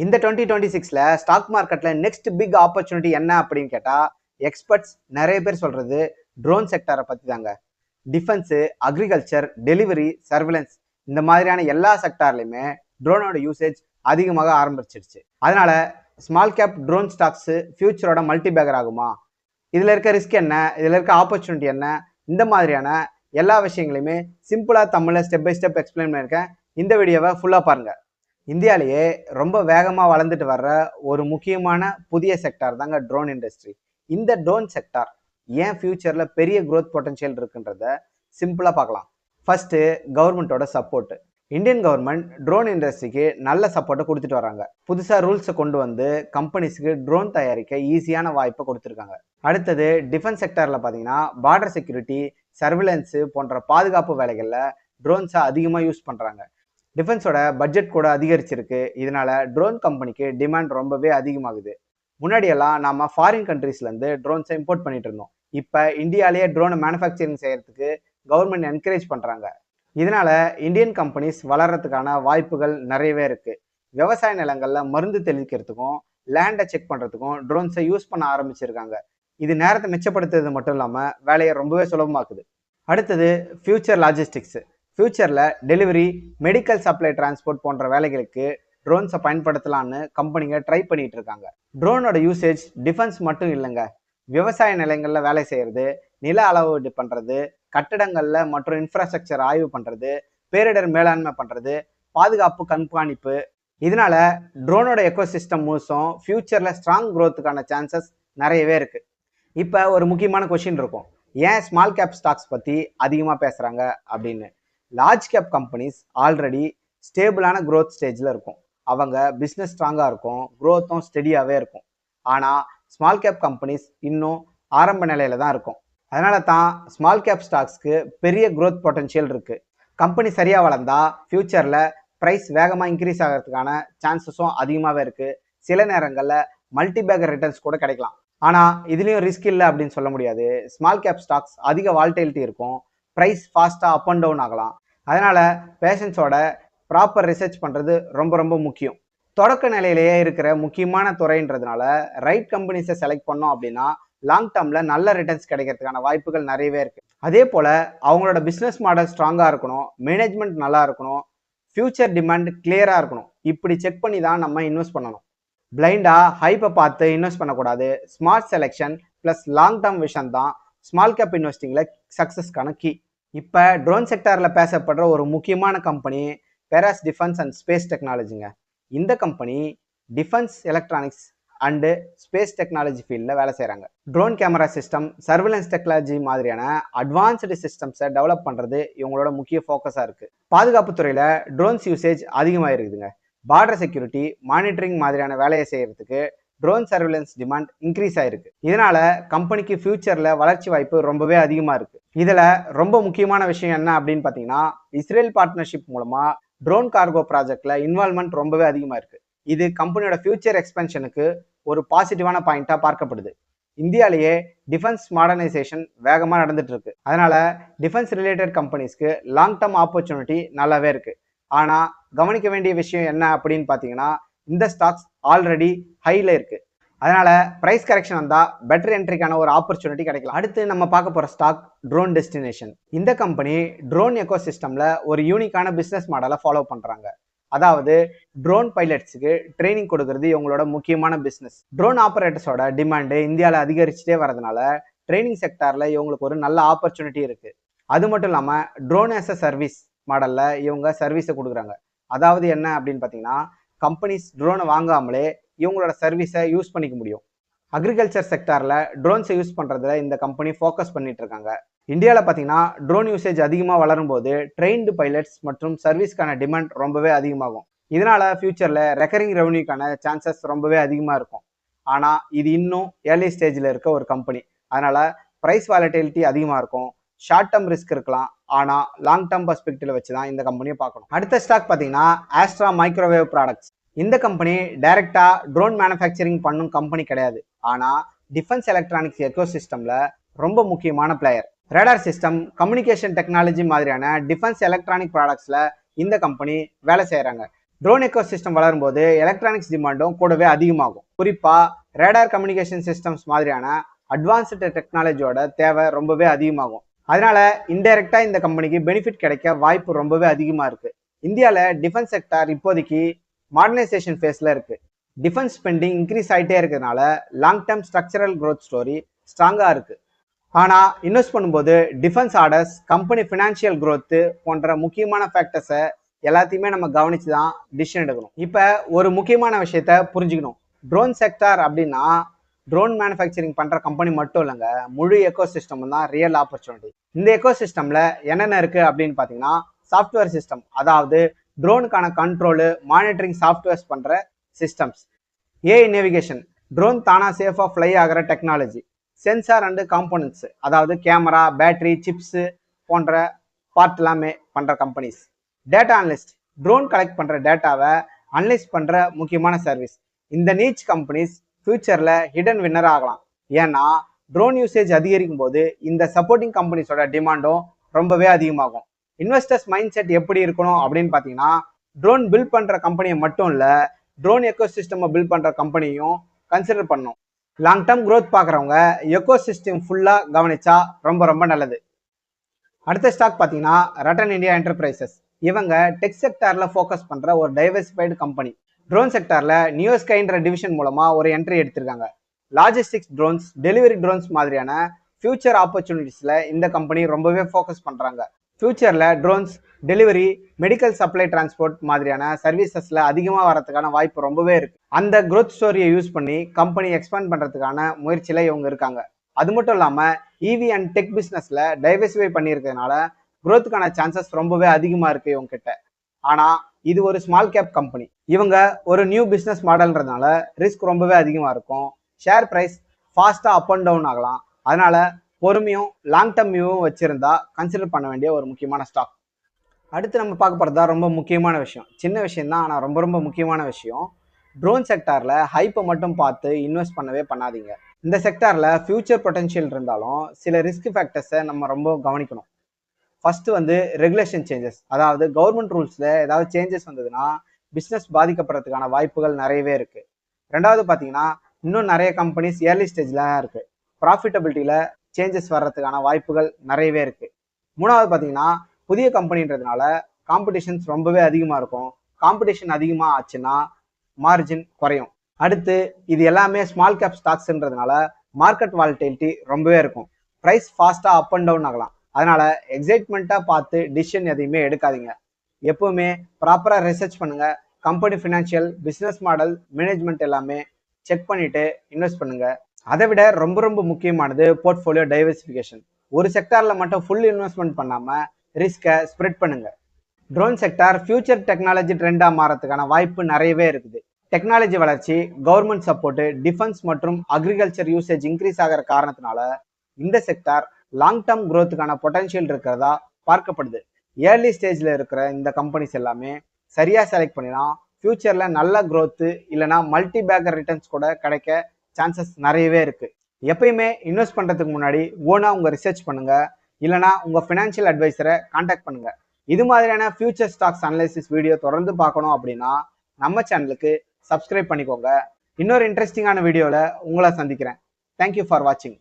இந்த 2026ல ஸ்டாக் மார்க்கெட்ல next big opportunity என்ன அப்படின்னு கேட்டா எக்ஸ்பர்ட்ஸ் நிறைய பேர் சொல்றது ட்ரோன் செக்டரை பத்தி தாங்க. டிஃபென்ஸ், அக்ரிகல்ச்சர், டெலிவரி, சர்வேலன்ஸ் இந்த மாதிரியான எல்லா செக்டார்லையுமே ட்ரோனோட யூசேஜ் அதிகமாக ஆரம்பிச்சிருச்சு. அதனால ஸ்மால் கேப் ட்ரோன் ஸ்டாக்ஸ் ஃபியூச்சரோட மல்டி பேக்கர் ஆகுமா, இதுல இருக்க ரிஸ்க் என்ன, இதுல இருக்க ஆப்பர்ச்சுனிட்டி என்ன, இந்த மாதிரியான எல்லா விஷயங்களையுமே சிம்பிளா தமிழ்ல ஸ்டெப் பை ஸ்டெப் எக்ஸ்பிளைன் பண்ணியிருக்கேன். இந்த வீடியோவை ஃபுல்லா பாருங்க. இந்தியாவிலேயே ரொம்ப வேகமாக வளர்ந்துட்டு வர்ற ஒரு முக்கியமான புதிய செக்டார் தாங்க ட்ரோன் இண்டஸ்ட்ரி. இந்த ட்ரோன் செக்டார் ஏன் ஃபியூச்சர்ல பெரிய க்ரோத் பொட்டன்ஷியல் இருக்குன்றத சிம்பிளா பார்க்கலாம். ஃபர்ஸ்ட், கவர்மெண்ட்டோட சப்போர்ட். இந்தியன் கவர்மெண்ட் ட்ரோன் இண்டஸ்ட்ரிக்கு நல்ல சப்போர்ட்டை கொடுத்துட்டு வராங்க. புதுசாக ரூல்ஸை கொண்டு வந்து கம்பெனிஸ்க்கு ட்ரோன் தயாரிக்க ஈஸியான வாய்ப்பை கொடுத்துருக்காங்க. அடுத்தது டிஃபென்ஸ் செக்டாரில் பார்த்தீங்கன்னா பார்டர் செக்யூரிட்டி, சர்வேலன்ஸு போன்ற பாதுகாப்பு வேலைகளில் ட்ரோன்ஸை அதிகமாக யூஸ் பண்ணுறாங்க. டிஃபென்ஸோட பட்ஜெட் கூட அதிகரிச்சிருக்கு. இதனால ட்ரோன் கம்பெனிக்கு டிமாண்ட் ரொம்பவே அதிகமாகுது. முன்னாடியெல்லாம் நம்ம ஃபாரின் கண்ட்ரீஸ்லேருந்து ட்ரோன்ஸை இம்போர்ட் பண்ணிட்டு இருந்தோம். இப்போ இந்தியாவிலேயே ட்ரோனை மேனுஃபேக்சரிங் செய்யறதுக்கு கவர்மெண்ட் என்கரேஜ் பண்ணுறாங்க. இதனால இந்தியன் கம்பெனிஸ் வளர்றதுக்கான வாய்ப்புகள் நிறையவே இருக்கு. விவசாய நிலங்களில் மருந்து தெளிக்கிறதுக்கும் லேண்டை செக் பண்ணுறதுக்கும் ட்ரோன்ஸை யூஸ் பண்ண ஆரம்பிச்சிருக்காங்க. இது நேரத்தை மிச்சப்படுத்துறது மட்டும் இல்லாமல் வேலையை ரொம்பவே சுலபமாக்குது. அடுத்தது ஃபியூச்சர் லாஜிஸ்டிக்ஸ். ஃபியூச்சரில் டெலிவரி, மெடிக்கல் சப்ளை, டிரான்ஸ்போர்ட் போன்ற வேலைகளுக்கு ட்ரோன்ஸை பயன்படுத்தலான்னு கம்பெனிங்க ட்ரை பண்ணிட்டு இருக்காங்க. ட்ரோனோட யூசேஜ் டிஃபென்ஸ் மட்டும் இல்லைங்க. விவசாய நிலங்களில் வேலை செய்கிறது, நில அளவீடு பண்ணுறது, கட்டடங்களில் மற்றும் இன்ஃப்ராஸ்ட்ரக்சர் ஆய்வு பண்ணுறது, பேரிடர் மேலாண்மை பண்ணுறது, பாதுகாப்பு கண்காணிப்பு, இதனால ட்ரோனோட எக்கோசிஸ்டம் முழுசும் ஃபியூச்சரில் ஸ்ட்ராங் க்ரோத்துக்கான சான்சஸ் நிறையவே இருக்குது. இப்போ ஒரு முக்கியமான கொஷின் இருக்கும், ஏன் ஸ்மால் கேப் ஸ்டாக்ஸ் பற்றி அதிகமாக பேசுகிறாங்க அப்படின்னு. லார்ஜ் கேப் கம்பெனிஸ் ஆல்ரெடி ஸ்டேபிளான க்ரோத் ஸ்டேஜில் இருக்கும். அவங்க பிஸ்னஸ் ஸ்ட்ராங்காக இருக்கும், க்ரோத்தும் ஸ்டெடியாகவே இருக்கும். ஆனால் ஸ்மால் கேப் கம்பெனிஸ் இன்னும் ஆரம்ப நிலையில தான் இருக்கும். அதனால தான் ஸ்மால் கேப் ஸ்டாக்ஸ்க்கு பெரிய க்ரோத் பொட்டன்ஷியல் இருக்குது. கம்பெனி சரியாக வளர்ந்தா ஃபியூச்சரில் ப்ரைஸ் வேகமாக இன்க்ரீஸ் ஆகிறதுக்கான சான்சஸும் அதிகமாகவே இருக்குது. சில நேரங்களில் மல்டி பேக்கர் ரிட்டர்ன்ஸ் கூட கிடைக்கலாம். ஆனால் இதுலேயும் ரிஸ்க் இல்லை அப்படின்னு சொல்ல முடியாது. ஸ்மால் கேப் ஸ்டாக்ஸ் அதிக வால்டைலிட்டி இருக்கும், ப்ரைஸ் ஃபாஸ்ட்டாக அப் அண்ட் டவுன் ஆகலாம். அதனால் பேஷன்ஸோட ப்ராப்பர் ரிசர்ச் பண்ணுறது ரொம்ப ரொம்ப முக்கியம். தொடக்க நிலையிலேயே இருக்கிற முக்கியமான துறைன்றதுனால ரைட் கம்பெனிஸை செலக்ட் பண்ணோம் அப்படின்னா லாங் டேர்மில் நல்ல ரிட்டர்ன்ஸ் கிடைக்கிறதுக்கான வாய்ப்புகள் நிறையவே இருக்குது. அதே போல் அவங்களோட பிஸ்னஸ் மாடல் ஸ்ட்ராங்காக இருக்கணும், மேனேஜ்மெண்ட் நல்லா இருக்கணும், ஃபியூச்சர் டிமாண்ட் கிளியராக இருக்கணும். இப்படி செக் பண்ணி தான் நம்ம இன்வெஸ்ட் பண்ணணும். பிளைண்டாக ஹைப்பை பார்த்து இன்வெஸ்ட் பண்ணக்கூடாது. Smart selection plus long term vision தான் ஸ்மால் கேப் இன்வெஸ்டிங்கில் சக்ஸஸ்க்கான கீ. இப்போ ட்ரோன் செக்டாரில் பேசப்படுற ஒரு முக்கியமான கம்பெனி பெராஸ் டிஃபென்ஸ் அண்ட் ஸ்பேஸ் டெக்னாலஜிங்க. இந்த company defence, electronics and space technology ஃபீல்டில் வேலை செய்கிறாங்க. Drone camera system, surveillance technology மாதிரியான அட்வான்ஸ்டு சிஸ்டம்ஸை டெவலப் பண்ணுறது இவங்களோட முக்கிய ஃபோக்கஸாக இருக்குது. பாதுகாப்பு துறையில் ட்ரோன்ஸ் யூசேஜ் அதிகமாக இருக்குதுங்க. பார்டர் செக்யூரிட்டி, மானிட்டரிங் மாதிரியான வேலையை செய்கிறதுக்கு ட்ரோன் சர்வேலன்ஸ் டிமாண்ட் இன்க்ரீஸ் ஆயிருக்கு. இதனால கம்பெனிக்கு ஃபியூச்சர்ல வளர்ச்சி வாய்ப்பு ரொம்பவே அதிகமா இருக்கு. இதுல ரொம்ப முக்கியமான விஷயம் என்ன அப்படின்னு பாத்தீங்கன்னா, இஸ்ரேல் பார்ட்னர்ஷிப் மூலமா ட்ரோன் கார்கோ ப்ராஜெக்ட்ல இன்வால்மெண்ட் ரொம்பவே அதிகமா இருக்கு. இது கம்பெனியோட ஃபியூச்சர் எக்ஸ்பென்ஷனுக்கு ஒரு பாசிட்டிவான பாயிண்டா பார்க்கப்படுது. இந்தியாலேயே டிஃபென்ஸ் மாடர்னைசேஷன் வேகமாக நடந்துட்டு இருக்கு. அதனால டிஃபென்ஸ் ரிலேட்டட் கம்பெனிஸ்க்கு லாங் டேர்ம் ஆப்பர்ச்சுனிட்டி நல்லாவே இருக்கு. ஆனால் கவனிக்க வேண்டிய விஷயம் என்ன அப்படின்னு பார்த்தீங்கன்னா, இந்த ஸ்டாக்ஸ் ஆல்ரெடி ஹைல இருக்கு. அதனால பிரைஸ் கரெக்ஷன் வந்தா பெட்டர் என்ட்ரிக்கான ஒரு ஆப்பர்ச்சுனிட்டி கிடைக்கலாம். அடுத்து நம்ம பார்க்க போற ஸ்டாக் ட்ரோன் டெஸ்டினேஷன். இந்த கம்பெனி ட்ரோன் எக்கோசிஸ்டம்ல ஒரு யூனிக்கான பிசினஸ் மாடலை ஃபாலோ பண்றாங்க. அதாவது ட்ரோன் பைலட்ஸுக்கு ட்ரைனிங் கொடுக்கறது இவங்களோட முக்கியமான பிஸ்னஸ். ட்ரோன் ஆபரேட்டர்ஸோட டிமாண்டு இந்தியாவில் அதிகரிச்சுட்டே வரதுனால ட்ரைனிங் செக்டார்ல இவங்களுக்கு ஒரு நல்ல ஆப்பர்ச்சுனிட்டி இருக்கு. அது மட்டும் இல்லாமல் ட்ரோன் ஆஸ் அ சர்வீஸ் மாடல்ல இவங்க சர்வீஸை கொடுக்குறாங்க. அதாவது என்ன அப்படின்னு பார்த்தீங்கன்னா, கம்பெனிஸ் ட்ரோனை வாங்காமலே இவங்களோட சர்வீஸை யூஸ் பண்ணிக்க முடியும். அக்ரிகல்ச்சர் செக்டாரில் ட்ரோன்ஸை யூஸ் பண்ணுறதுல இந்த கம்பெனி ஃபோக்கஸ் பண்ணிட்டு இருக்காங்க. இந்தியாவில் பார்த்தீங்கன்னா ட்ரோன் யூசேஜ் அதிகமாக வளரும் போது ட்ரெயின்டு பைலட்ஸ் மற்றும் சர்வீஸ்க்கான டிமாண்ட் ரொம்பவே அதிகமாகும். இதனால ஃபியூச்சரில் ரெக்கரிங் ரெவன்யூக்கான சான்சஸ் ரொம்பவே அதிகமாக இருக்கும். ஆனால் இது இன்னும் ஏர்லி ஸ்டேஜில் இருக்க ஒரு கம்பெனி. அதனால ப்ரைஸ் வாலட்டிலிட்டி அதிகமாக இருக்கும், ஷார்ட் டேர்ம் ரிஸ்க் இருக்கலாம். ஆனால் லாங் டேர்ம் பர்ஸ்பெக்டிவ்ல வச்சு தான் இந்த கம்பெனியை பார்க்கணும். அடுத்த ஸ்டாக் பார்த்தீங்கன்னா ஆஸ்ட்ரா மைக்ரோவேவ் ப்ராடக்ட்ஸ். இந்த கம்பெனி டைரக்டா ட்ரோன் மேனுஃபேக்சரிங் பண்ணும் கம்பெனி கிடையாது. ஆனால் டிஃபென்ஸ் எலக்ட்ரானிக்ஸ் எக்கோசிஸ்டம்ல ரொம்ப முக்கியமான player. Radar system, communication technology மாதிரியான டிஃபென்ஸ் எலக்ட்ரானிக் ப்ராடக்ட்ஸ்ல இந்த கம்பெனி வேலை செய்கிறாங்க. ட்ரோன் எக்கோ சிஸ்டம் வளரும் போது எலக்ட்ரானிக்ஸ் டிமாண்டும் கூடவே அதிகமாகும். குறிப்பா ரேடார் கம்யூனிகேஷன் சிஸ்டம்ஸ் மாதிரியான அட்வான்ஸ்டு டெக்னாலஜியோட தேவை ரொம்பவே அதிகமாகும். அதனால இன்டைரக்டா இந்த கம்பெனிக்கு பெனிஃபிட் கிடைக்க வாய்ப்பு ரொம்பவே அதிகமா இருக்கு. இந்தியாவில் டிஃபென்ஸ் செக்டார் இப்போதைக்கு மாடர்னைசேஷன் ஃபேஸ்ல இருக்கு. டிஃபென்ஸ் ஸ்பெண்டிங் இன்க்ரீஸ் ஆகிட்டே இருக்கிறதுனால long term structural growth story ஸ்ட்ராங்கா இருக்கு. ஆனா இன்வெஸ்ட் பண்ணும்போது defence orders, company financial growth போன்ற முக்கியமான ஃபேக்டர்ஸை எல்லாத்தையுமே நம்ம கவனிச்சு தான் டிசிஷன் எடுக்கணும். இப்போ ஒரு முக்கியமான விஷயத்த புரிஞ்சுக்கணும். ட்ரோன் செக்டார் அப்படின்னா ட்ரோன் மேனுஃபேக்சரிங் பண்ற கம்பெனி மட்டும் இல்லைங்க, முழு எக்கோ சிஸ்டம் தான் ரியல் ஆப்பர்ச்சுனிட்டி. இந்த எக்கோ சிஸ்டம்ல என்னென்ன இருக்கு அப்படின்னு பாத்தீங்கன்னா, சாஃப்ட்வேர் சிஸ்டம், அதாவது ட்ரோனுக்கான கண்ட்ரோலு, மானிட்டரிங் சாஃப்ட்வேர்ஸ் பண்ற சிஸ்டம்ஸ். ஏஐ நேவிகேஷன், ட்ரோன் தானா சேஃபா ஃப்ளை ஆகிற டெக்னாலஜி. சென்சார் அண்டு காம்போனன்ட்ஸ், அதாவது கேமரா, பேட்டரி, சிப்ஸ் போன்ற பார்ட் எல்லாமே பண்ற companies. Data analyst, drone collect பண்ற டேட்டாவை அனலைஸ் பண்ற முக்கியமான சர்வீஸ். இந்த நீச் கம்பெனிஸ் ஃபியூச்சர்ல ஹிடன் வின்னர் ஆகலாம். ஏன்னா ட்ரோன் யூசேஜ் அதிகரிக்கும் போது இந்த சப்போர்ட்டிங் கம்பெனிஸோட டிமாண்டும் ரொம்பவே அதிகமாகும். இன்வெஸ்டர்ஸ் மைண்ட் செட் எப்படி இருக்கணும் அப்படின்னு பார்த்தீங்கன்னா, ட்ரோன் பில்ட் பண்ற கம்பெனியை மட்டும் இல்ல, ட்ரோன் எக்கோ சிஸ்டம் பில்ட் பண்ற கம்பெனியும் கன்சிடர் பண்ணும். லாங் டேர்ம் க்ரோத் பார்க்குறவங்க எக்கோ சிஸ்டம் ஃபுல்லா கவனிச்சா ரொம்ப ரொம்ப நல்லது. அடுத்த ஸ்டாக் பார்த்தீங்கன்னா ரட்டன் இந்தியா என்டர்பிரைசஸ். இவங்க டெக் செக்டார்ல ஃபோக்கஸ் பண்ற ஒரு டைவர்சிஃபைடு கம்பெனி. ட்ரோன் செக்டார்ல நியோஸ்கைன்ற டிவிஷன் மூலமா ஒரு என்ட்ரி எடுத்திருக்காங்க. லாஜிஸ்டிக்ஸ் ட்ரோன்ஸ், டெலிவரி ட்ரோன்ஸ் மாதிரியான ஃபியூச்சர் ஆப்பர்ச்சுனிட்டிஸ்ல இந்த கம்பெனி ரொம்பவே ஃபோக்கஸ் பண்றாங்க. ஃபியூச்சர்ல drones, delivery, medical supply, transport மாதிரியான சர்வீசஸ்ல அதிகமாக வரதுக்கான வாய்ப்பு ரொம்பவே இருக்கு. அந்த க்ரோத் ஸ்டோரியை யூஸ் பண்ணி கம்பெனி எக்ஸ்பேண்ட் பண்றதுக்கான முயற்சியில இவங்க இருக்காங்க. அது மட்டும் இல்லாம இவி அண்ட் டெக் பிசினஸ்ல டைவர்சிஃபை பண்ணியிருக்கிறதுனால க்ரோத்துக்கான சான்சஸ் ரொம்பவே அதிகமா இருக்கு இவங்க கிட்ட. ஆனா இது ஒரு ஸ்மால் கேப் கம்பெனி. இவங்க ஒரு நியூ பிசினஸ் மாடல்ன்றதுனால ரிஸ்க் ரொம்பவே அதிகமா இருக்கும். ஷேர் பிரைஸ் ஃபாஸ்டா அப் அண்ட் டவுன் ஆகலாம். அதனால பொறுமையும் லாங் டேர்ம் வியூவும் வச்சிருந்தா கன்சிடர் பண்ண வேண்டிய ஒரு முக்கியமான ஸ்டாக். அடுத்து நம்ம பார்க்க போறதா ரொம்ப முக்கியமான விஷயம். சின்ன விஷயம் தான், ஆனால் ரொம்ப ரொம்ப முக்கியமான விஷயம். ட்ரோன் செக்டார்ல ஹைப்பை மட்டும் பார்த்து இன்வெஸ்ட் பண்ணவே பண்ணாதீங்க. இந்த செக்டார்ல ஃபியூச்சர் பொட்டன்ஷியல் இருந்தாலும் சில ரிஸ்க் ஃபேக்டர்ஸை நம்ம ரொம்ப கவனிக்கணும். ஃபர்ஸ்ட் ரெகுலேஷன் சேஞ்சஸ், அதாவது கவர்மெண்ட் ரூல்ஸ்ல ஏதாவது சேஞ்சஸ் வந்ததுன்னா பிஸ்னஸ் பாதிக்கப்படுறதுக்கான வாய்ப்புகள் நிறையவே இருக்கு. ரெண்டாவது பார்த்தீங்கன்னா, இன்னும் நிறைய கம்பெனிஸ் ஏர்லி ஸ்டேஜ்ல இருக்கு. ப்ராஃபிட்டபிலிட்டியில சேஞ்சஸ் வர்றதுக்கான வாய்ப்புகள் நிறையவே இருக்கு. மூணாவது பார்த்தீங்கன்னா, புதிய கம்பெனின்றதுனால காம்படிஷன்ஸ் ரொம்பவே அதிகமாக இருக்கும். காம்படிஷன் அதிகமாக ஆச்சுன்னா மார்ஜின் குறையும். அடுத்து இது எல்லாமே ஸ்மால் கேப் ஸ்டாக்ஸ்ன்றதுனால மார்க்கெட் வாலட்டிலிட்டி ரொம்பவே இருக்கும். ப்ரைஸ் ஃபாஸ்டா அப் அண்ட் டவுன் ஆகலாம். அதனால எக்ஸைட்மெண்ட்டா பார்த்து டிசிஷன் எதையுமே எடுக்காதீங்க. எப்பவுமே ப்ராப்பரா ரிசர்ச் பண்ணுங்க. Company financial, business model, management எல்லாமே செக் பண்ணிட்டு இன்வெஸ்ட் பண்ணுங்க. அதை விட ரொம்ப ரொம்ப முக்கியமானது போர்ட்ஃபோலியோ டைவர்சிஃபிகேஷன். ஒரு செக்டார்ல மட்டும் ஃபுல் இன்வெஸ்ட்மெண்ட் பண்ணாம ரிஸ்கை ஸ்ப்ரெட் பண்ணுங்க. ட்ரோன் செக்டார் ஃபியூச்சர் டெக்னாலஜி ட்ரெண்டா மாறதுக்கான வாய்ப்பு நிறையவே இருக்குது. டெக்னாலஜி வளர்ச்சி, கவர்மெண்ட் சப்போர்ட், டிஃபென்ஸ் மற்றும் அக்ரிகல்ச்சர் யூசேஜ் இன்க்ரீஸ் ஆகிற காரணத்தினால இந்த செக்டார் லாங் டேர்ம் க்ரோத்துக்கான பொட்டன்ஷியல் இருக்கிறதா பார்க்கப்படுது. ஏர்லி ஸ்டேஜ்ல இருக்கிற இந்த கம்பெனிஸ் எல்லாமே சரியா செலக்ட் பண்ணினா ஃபியூச்சர்ல நல்ல க்ரோத்து இல்லைனா மல்டி பேக்கர் ரிட்டர்ன்ஸ் கூட கிடைக்க சான்சஸ் நிறையவே இருக்கு. எப்பயுமே இன்வெஸ்ட் பண்றதுக்கு முன்னாடி ஓனா உங்க ரிசர்ச் பண்ணுங்க, இல்லைனா உங்க ஃபினான்ஷியல் அட்வைசரை கான்டாக்ட் பண்ணுங்க. இது மாதிரியான ஃபியூச்சர் ஸ்டாக்ஸ் அனலைசிஸ் வீடியோ தொடர்ந்து பார்க்கணும் அப்படின்னா நம்ம சேனலுக்கு சப்ஸ்கிரைப் பண்ணிக்கோங்க. இன்னொரு இன்ட்ரெஸ்டிங்கான வீடியோவில் உங்களை சந்திக்கிறேன். தேங்க்யூ ஃபார் வாட்சிங்.